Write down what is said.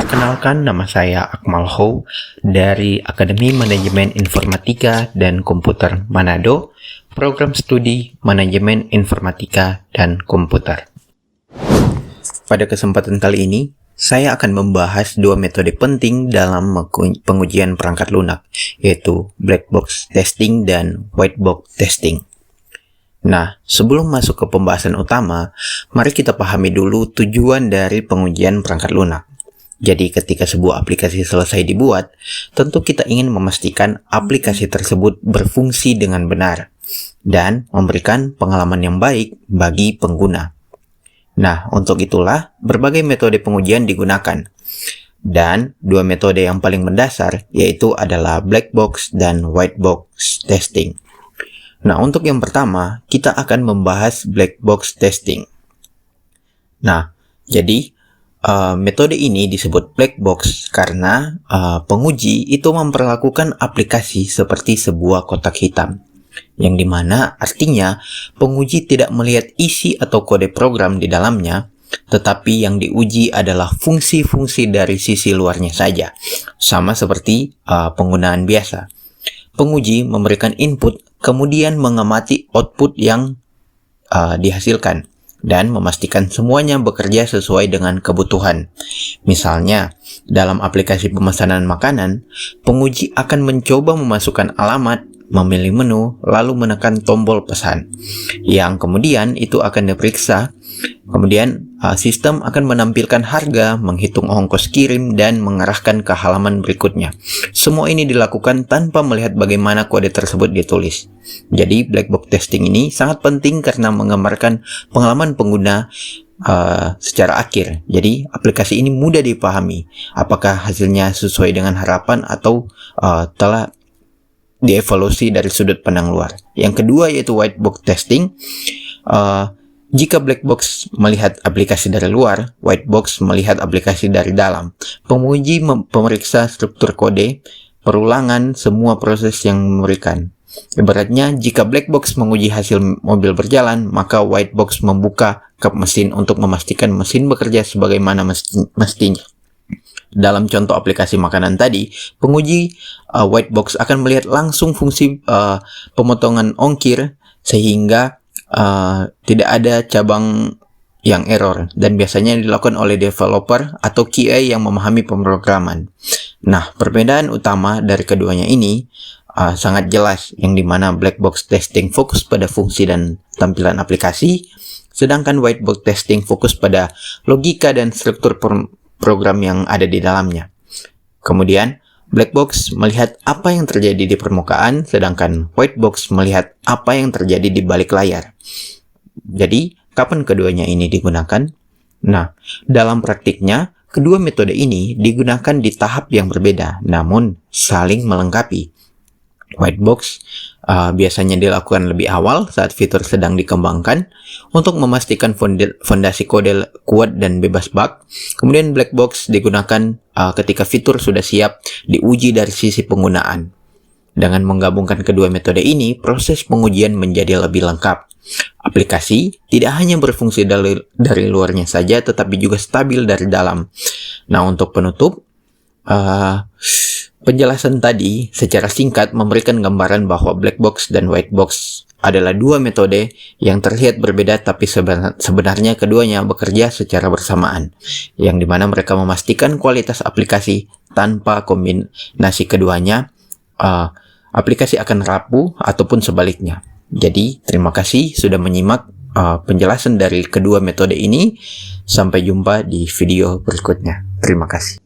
Perkenalkan, nama saya Akmal Ho dari Akademi Manajemen Informatika dan Komputer Manado, Program Studi Manajemen Informatika dan Komputer. Pada kesempatan kali ini, saya akan membahas dua metode penting dalam pengujian perangkat lunak, yaitu black box testing dan white box testing. Nah, sebelum masuk ke pembahasan utama, mari kita pahami dulu tujuan dari pengujian perangkat lunak. Jadi ketika sebuah aplikasi selesai dibuat, tentu kita ingin memastikan aplikasi tersebut berfungsi dengan benar dan memberikan pengalaman yang baik bagi pengguna. Nah, untuk itulah berbagai metode pengujian digunakan. Dan dua metode yang paling mendasar yaitu adalah black box dan white box testing. Nah, untuk yang pertama, kita akan membahas black box testing. Nah, jadi metode ini disebut black box karena penguji itu memperlakukan aplikasi seperti sebuah kotak hitam, yang dimana artinya penguji tidak melihat isi atau kode program di dalamnya, tetapi yang diuji adalah fungsi-fungsi dari sisi luarnya saja, sama seperti penggunaan biasa. Penguji memberikan input, kemudian mengamati output yang dihasilkan dan memastikan semuanya bekerja sesuai dengan kebutuhan. Misalnya, dalam aplikasi pemesanan makanan, penguji akan mencoba memasukkan alamat, memilih menu, lalu menekan tombol pesan, yang kemudian itu akan diperiksa. Kemudian sistem akan menampilkan harga, menghitung ongkos kirim, dan mengarahkan ke halaman berikutnya. Semua ini dilakukan tanpa melihat bagaimana kode tersebut ditulis. Jadi black box testing ini sangat penting karena menggambarkan pengalaman pengguna secara akhir. Jadi aplikasi ini mudah dipahami apakah hasilnya sesuai dengan harapan atau telah dievaluasi dari sudut pandang luar. Yang kedua yaitu white box testing. Jika black box melihat aplikasi dari luar, white box melihat aplikasi dari dalam. Penguji memeriksa struktur kode, perulangan semua proses yang memberikan. Ibaratnya, jika black box menguji hasil mobil berjalan, maka white box membuka kap mesin untuk memastikan mesin bekerja sebagaimana mestinya. Dalam contoh aplikasi makanan tadi, penguji white box akan melihat langsung fungsi pemotongan ongkir sehingga tidak ada cabang yang error, dan biasanya dilakukan oleh developer atau QA yang memahami pemrograman. Nah, perbedaan utama dari keduanya ini sangat jelas, yang dimana black box testing fokus pada fungsi dan tampilan aplikasi, sedangkan white box testing fokus pada logika dan struktur program yang ada di dalamnya. Kemudian, black box melihat apa yang terjadi di permukaan, sedangkan white box melihat apa yang terjadi di balik layar. Jadi, kapan keduanya ini digunakan? Nah, dalam praktiknya, kedua metode ini digunakan di tahap yang berbeda, namun saling melengkapi. White box biasanya dilakukan lebih awal saat fitur sedang dikembangkan untuk memastikan fondasi kode kuat dan bebas bug. Kemudian black box digunakan ketika fitur sudah siap diuji dari sisi penggunaan. Dengan menggabungkan kedua metode ini, proses pengujian menjadi lebih lengkap. Aplikasi tidak hanya berfungsi dari luarnya saja, tetapi juga stabil dari dalam. Nah, untuk penutup, penjelasan tadi secara singkat memberikan gambaran bahwa black box dan white box adalah dua metode yang terlihat berbeda, tapi sebenarnya keduanya bekerja secara bersamaan, yang dimana mereka memastikan kualitas aplikasi. Tanpa kombinasi keduanya, aplikasi akan rapuh ataupun sebaliknya. Jadi, terima kasih sudah menyimak penjelasan dari kedua metode ini. Sampai jumpa di video berikutnya. Terima kasih.